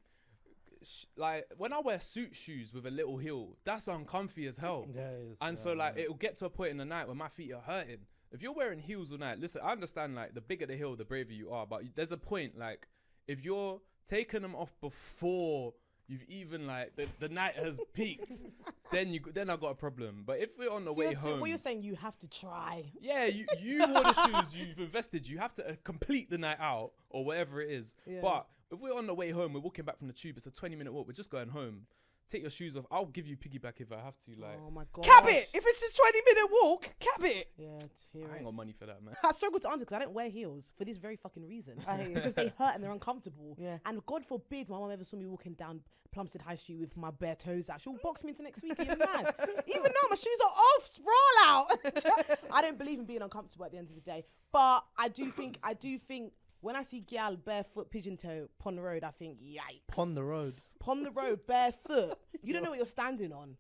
like when I wear suit shoes with a little heel, that's uncomfy as hell. Yeah, it is. And so like it'll get to a point in the night where my feet are hurting. If you're wearing heels all night, listen, I understand like the bigger the heel, the braver you are. But there's a point like if you're taking them off before you've even like the night has peaked, then I got a problem. But if we're on the way home, what you're saying, you have to try. yeah, you wore the shoes you've invested. You have to complete the night out or whatever it is. Yeah. But if we're on the way home, we're walking back from the tube. It's a 20-minute walk. We're just going home. Take your shoes off. I'll give you piggyback if I have to. Like, Oh my god. Cab it. If it's a 20-minute walk, cab it. Yeah, hear I ain't it. got money for that, man. I struggle to answer because I don't wear heels for this very fucking reason. Because they hurt and they're uncomfortable. Yeah. And God forbid my mum ever saw me walking down Plumstead High Street with my bare toes out. She'll box me into next week. Are you mad? Even now, my shoes are off, sprawl out. I don't believe in being uncomfortable at the end of the day. But I do think when I see gal barefoot pigeon toe pon the road, I think, yikes. Pon the road. Pon the road barefoot. You don't know what you're standing on.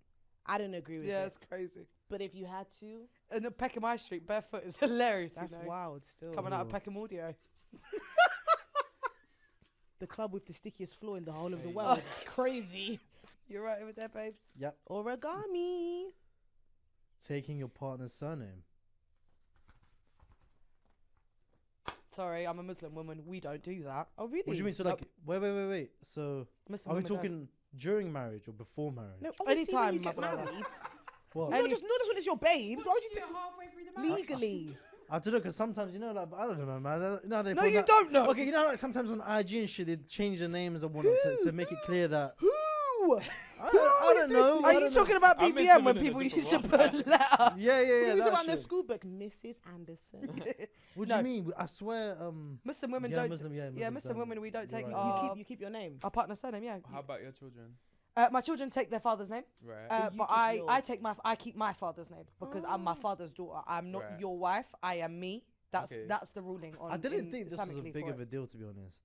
I don't agree with Yeah, it. it's crazy. But if you had to, And the Peckham High Street barefoot is hilarious. that's you know? wild still. Coming out of Peckham Audio. The club with the stickiest floor in the whole of the world. It's crazy. You're right over there, babes. Yep. Origami. Taking your partner's surname. Sorry, I'm a Muslim woman. We don't do that. Oh, really? What do you mean? So like, wait. So Muslim are we women don't. talking during marriage or before marriage? No, obviously when Anytime, you my get brother. married. What? Not just when it's your babe. Why would you halfway through the legally? I don't know, because sometimes, you know, like, I don't know, man. You know, they No, put you that- don't know. Okay, you know, like sometimes on IG and shit, they change the names and whatnot to make it clear that. Who? I don't know. Are you talking about I miss BBM when living in a people used to different put world. letter? Yeah. Who was that around their shit. school book? Mrs. Anderson. What do No. you mean? I swear, Muslim women yeah, don't. Muslim, yeah, yeah, Muslim Muslim women, we don't You're take right. You keep your name. our partner's surname. Yeah. How about your children? My children take their father's name, Right. you but keep I yours. I keep my father's name because I'm my father's daughter. I'm not Right. your wife. I am me. That's Okay. that's the ruling on. I didn't in think this was a Islamically big for of it. a deal, to be honest.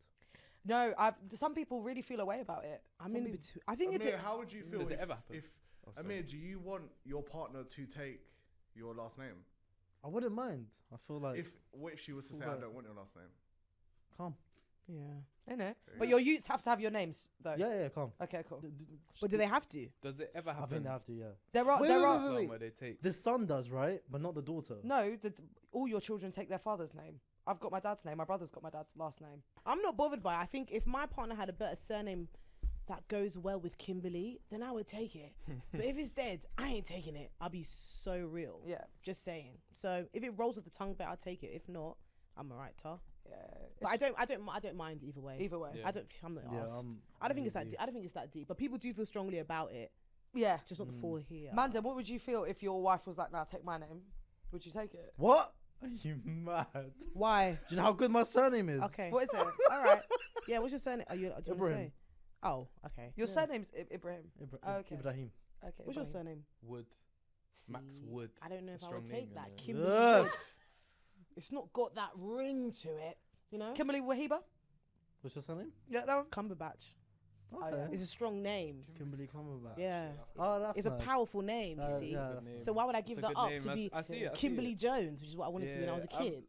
No, some people really feel a way about it. I'm Some in people- between. I think it's. Amir, how would you feel Does it if, ever happen? if Oh, sorry. Amir, do you want your partner to take your last name? I wouldn't mind. I feel like What if she was to say, I Right. don't want your last name? calm. Yeah. Innit? But your youths have to have your names though. Yeah, calm. Okay, cool. But do they have to? Does it ever I happen? think they have to. Yeah. There are Wait, there wait, are wait, Islam where they take. The son does, right? But not the daughter. no. All your children take their father's name. I've got my dad's name. My brother's got my dad's last name. I'm not bothered by it. I think if my partner had a better surname that goes well with Kimberly, then I would take it. But if it's dead, I ain't taking it. I'll be so real. Yeah. Just saying. So if it rolls with the tongue better, I'll take it. If not, I'm alright, tar. Yeah. But I don't mind either way. Either way. Yeah. I'm not Yeah, asked. I'm I don't think it's that. with you. I don't think it's that deep. But people do feel strongly about it. Yeah. Just not the full here. Manda, what would you feel if your wife was like, "Nah, take my name"? Would you take it? What? Are you mad? Why? Do you know how good my surname is? Okay. What is it? All right. Yeah. What's your surname? Do you want to Ibrahim. say? Oh, okay. Your Yeah. surname's Ibrahim. Okay. Ibrahim. Okay. What's your Ibrahim. surname? Wood. Max See, Wood. I don't know It's if a I would strong take name, that. innit? Kimberly Ugh. Wood. It's not got that ring to it, you know. Kimberly Wahiba. What's your surname? Yeah, that one. Cumberbatch. Okay. It's a strong name. Kimberly Cumberbatch. Yeah. Oh, that's It's nice. a powerful name, you see. Yeah, So why would I It's give a that good up name. to be I see it, I see Kimberly it. Jones, which is what I wanted to be when I was a kid?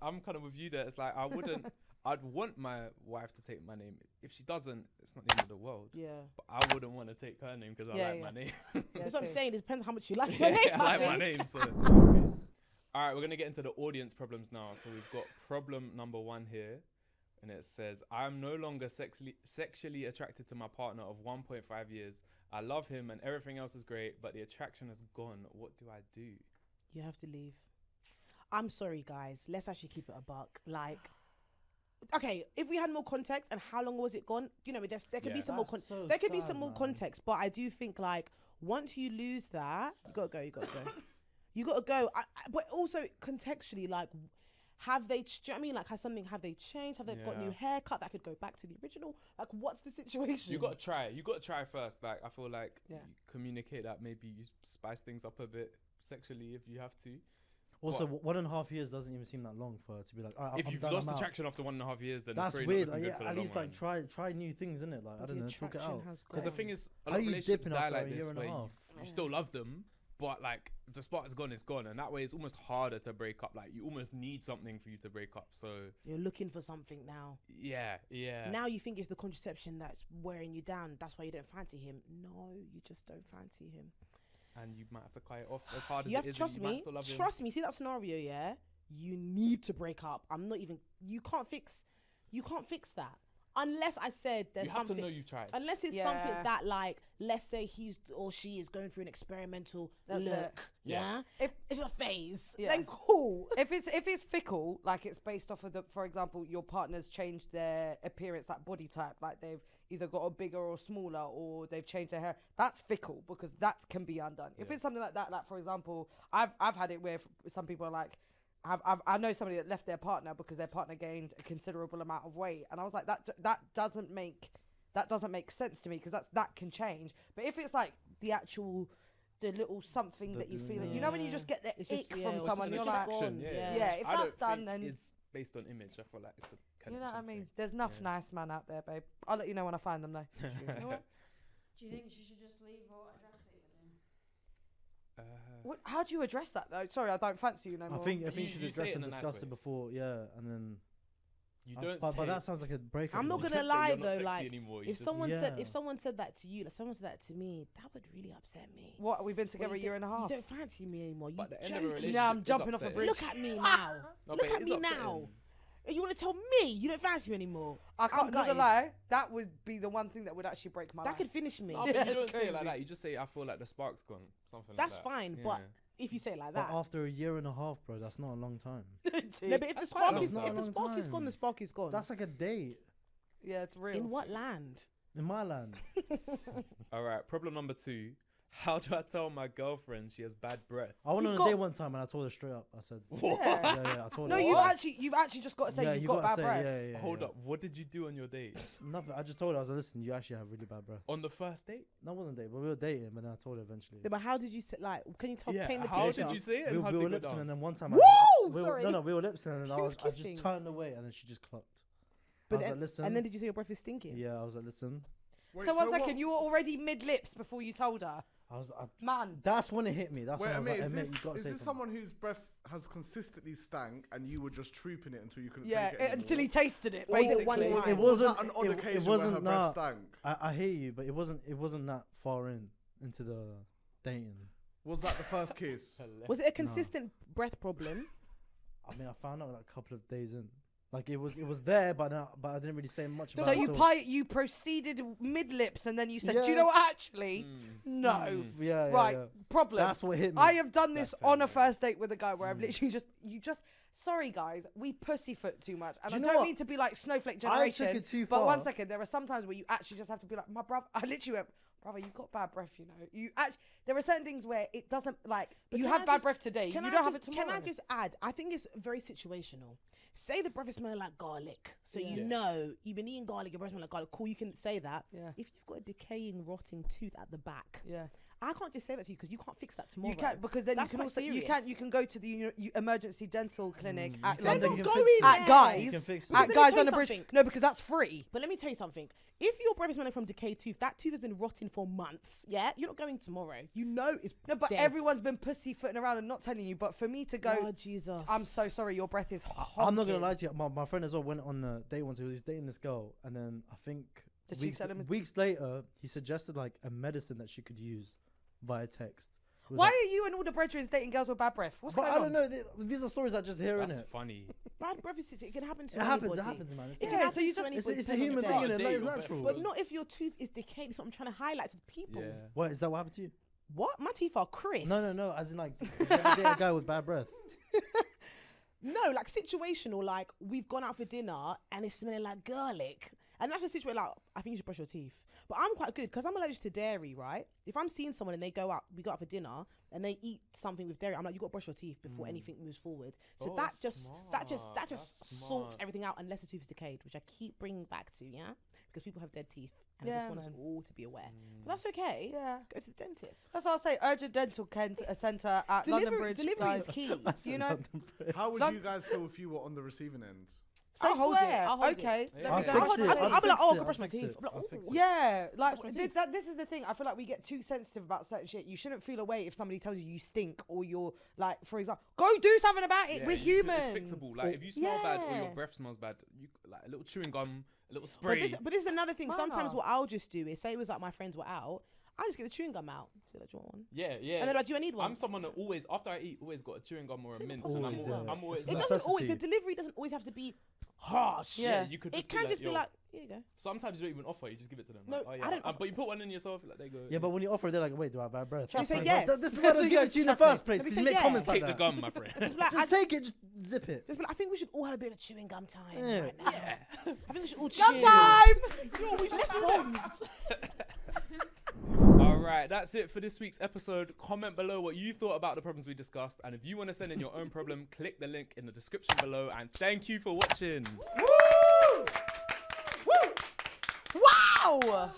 I'm kind of with you there. It's like I wouldn't. I'd want my wife to take my name. If she doesn't, it's not the end of the world. Yeah. But I wouldn't want to take her name because I like my name. That's what I'm saying. It depends how much you like your name. I like I my think. name. So. All right, we're gonna get into the audience problems now. So we've got problem number 1 here, and it says, "I'm no longer sexually attracted to my partner of 1.5 years. I love him and everything else is great, but the attraction has gone. What do I do?" You have to leave. I'm sorry, guys. Let's actually keep it a buck. Like, okay, if we had more context and how long was it gone, you know, there could be some more there could be some more context, but I do think like once you lose that, you gotta go. You gotta go. But also contextually, like, have they? Do you know what I mean? Like, have they changed? Have they got new haircut that could go back to the original? Like, what's the situation? You gotta try. You gotta try first. Like, I feel like you communicate that. Maybe you spice things up a bit sexually if you have to. Also, 1.5 years doesn't even seem that long for her to be like. If you've lost attraction after 1.5 years, then that's it's weird. not looking good for at the least long like try new things, innit? Like I don't know, talk it out. Because the thing is, a How lot of you relationships dipping die after like a year this, and a where half? you still love them, but like the spark is gone, it's gone, and that way it's almost harder to break up. Like you almost need something for you to break up. So you're looking for something now. Yeah. Now you think it's the contraception that's wearing you down. That's why you don't fancy him. No, you just don't fancy him. And you might have to cut it off as hard as You have it to is. trust You might me. still love him. Trust me. See that scenario, yeah? You need to break up. You can't fix that. Unless I said there's something. You have to know you've tried. Unless it's something that, like, let's say he's or she is going through an experimental look. Yeah. If it's a phase, then cool. If it's fickle, like it's based off of for example, your partner's changed their appearance, like body type, like they've either got a bigger or smaller, or they've changed their hair. That's fickle because that can be undone. If it's something like that, like for example, I've had it where some people are like, I know somebody that left their partner because their partner gained a considerable amount of weight, and I was like, that doesn't make sense to me because that can change. But if it's like the little something that you feel, you know, when you just get the ick from someone, you're like, if that's done, then it's based on image. I feel like it's a you know what I mean. There's enough nice man out there, babe. I'll let you know when I find them, though. You know what? Do you think she should just leave or address it with him? How do you address that though? Sorry, I don't fancy you no more. I think you should address and discuss it before, and then. You don't. But that sounds like a breakup. I'm not gonna lie though, like if someone said said that to you, like someone said that to me, that would really upset me. What? We've been together a year and a half. You don't fancy me anymore. You joking? Yeah, I'm jumping off a bridge. Look at me now. Look at me now. You want to tell me you don't fancy me anymore? I can't lie. That would be the one thing that would actually break my life. That could finish me. No, but you don't say it like that. You just say, I feel like the spark's gone. Something that's like that. That's fine, but if you say it like that. But after a year and a half, bro, that's not a long time. No, but if the spark is gone, the spark is gone. That's like a date. Yeah, it's real. In what land? In my land. All right, problem number 2. How do I tell my girlfriend she has bad breath? I went on a date one time and I told her straight up. I said, what? Yeah, I told her. No, you've actually just got to say you've got bad breath. Yeah, Hold up, what did you do on your date? Nothing. I just told her, I was like, listen, you actually have really bad breath. On the first date? No, it wasn't a date, but we were dating, but then I told her eventually. Yeah, but how did you say, like, can you paint the picture? How did you say it? We were lip-syncing and then one time we were lip-syncing and I just turned away and then she just clocked. But I was like, listen. And then did you say your breath is stinking? Yeah, I was like, listen. Wait, so 1 second, you were already mid-lips before you told her? Man, that's when it hit me. That's when I was like, is this someone whose breath has consistently stank and you were just trooping it until you couldn't take it anymore? Until he tasted it, basically. One time. It wasn't an odd occasion it wasn't where her breath stank. I hear you, but it wasn't that far into the dating. Was that the first kiss? Was it a consistent breath problem? I mean, I found out like a couple of days in. Like it was there, but I didn't really say much about it. So you proceeded mid lips and then you said, "Do you know what? Actually, no." Yeah. Problem. That's what hit me. I have done this on a first date with a guy where I've literally sorry guys, we pussyfoot too much, and I don't mean to be like snowflake generation. I took it too far. But 1 second, there are some times where you actually just have to be like, my brother. I literally went, brother, you've got bad breath. You know, you actually. There are certain things where it doesn't like. But you have bad breath today. You don't have it tomorrow. Can I just add? I think it's very situational. Say the breath is smelling like garlic, so you know you've been eating garlic. Your breath smells like garlic. Cool, you can say that. Yeah. If you've got a decaying, rotting tooth at the back, I can't just say that to you because you can't fix that tomorrow. You can't, because then That's you can quite also serious. you can go to the emergency dental clinic at They're London. not You can going fix it. there. At You Guys, can fix it. at Let me Guys tell on you the bridge. something. No, because that's free. But let me tell you something. If your breath is smelling from decayed tooth, that tooth has been rotting for months. Yeah, you're not going tomorrow. You know it's No, but dead. everyone's been pussyfooting around and not telling you. But for me to go, Oh Jesus! I'm so sorry, your breath is I'm not honking. gonna lie to you. My friend as well went on a date once. He was dating this girl, and then I think Did she weeks, tell him- weeks later, he suggested like a medicine that she could use via text. It was Why like- are you and all the brethren dating girls with bad breath? What's But going I on? don't know. These are stories I just hear in That's it. funny. Bad breath is it can happen to It happens. anybody. It happens, man. It can Yeah, happen so you to just- anybody, It's a depending on human the thing, day. innit? Date Like, it's your natural. But not if your tooth is decayed. That's what I'm trying to highlight to the people. Yeah. What is that? What happened to you? What? My teeth are crisp. No. As in, like, did you ever date a guy with bad breath? No, like situational. Like we've gone out for dinner and it's smelling like garlic, and that's a situation like I think you should brush your teeth. But I'm quite good because I'm allergic to dairy, right? If I'm seeing someone and we go out for dinner and they eat something with dairy, I'm like, you got to brush your teeth before anything moves forward. So Oh, that that's just smart. That's sorts smart. everything out unless the tooth is decayed, which I keep bringing back to, yeah, because people have dead teeth, and I Yeah, just want us man. all to be aware. But that's okay. Yeah. Go to the dentist. That's what I'll say. Urgent Dental Centre at London Bridge. Delivery guys. is key. You know, How would Some- you guys feel if you were on the receiving end? say I'll hold it. swear. I'll hold it. Okay. Yeah. let I'll me go. fix I'll it. be like, fix oh, it, go brush my fix teeth. it, I'm like, I'll fix ooh. it. Yeah, like Brush my teeth. this is the thing. I feel like we get too sensitive about certain shit. You shouldn't feel away if somebody tells you you stink or you're like, for example, go do something about it. Yeah, We're you could- human. It's fixable. Like if you smell bad or your Yeah. breath smells bad, you like a little chewing gum, a little But spray. this is another thing. Sometimes Wow. what I'll just do is say it was like my friends were out. I just get the chewing gum out. So like, do you want one? Yeah. And then like, do I need one? I'm someone that always, after I eat, always got a chewing gum or a Take mint. the And Always, yeah. I'm always It's It like, doesn't always. The necessity. delivery doesn't always have to be harsh. yeah, you could just It can just be yo. like, here you go. Sometimes you don't even offer, you just give it to them. No, like, oh, yeah. I don't offer But you put one in yourself, like they go. Yeah, but when you offer, they're like, wait, do I have bad breath? Trust Like, me. Yes. This is why I don't give it to you in the Trust me. first place, Let me because say you make yes. comments like Take the that. gum, my friend. Just be like, Just take it, just zip it. just be like, I think we should all have a bit of chewing gum time Yeah. right now. I think we should all Gum chew. time. Yo, we should bond. All right, that's it for this week's episode. Comment below what you thought about the problems we discussed. And if you want to send in your own problem, click the link in the description below. And thank you for watching. Wow.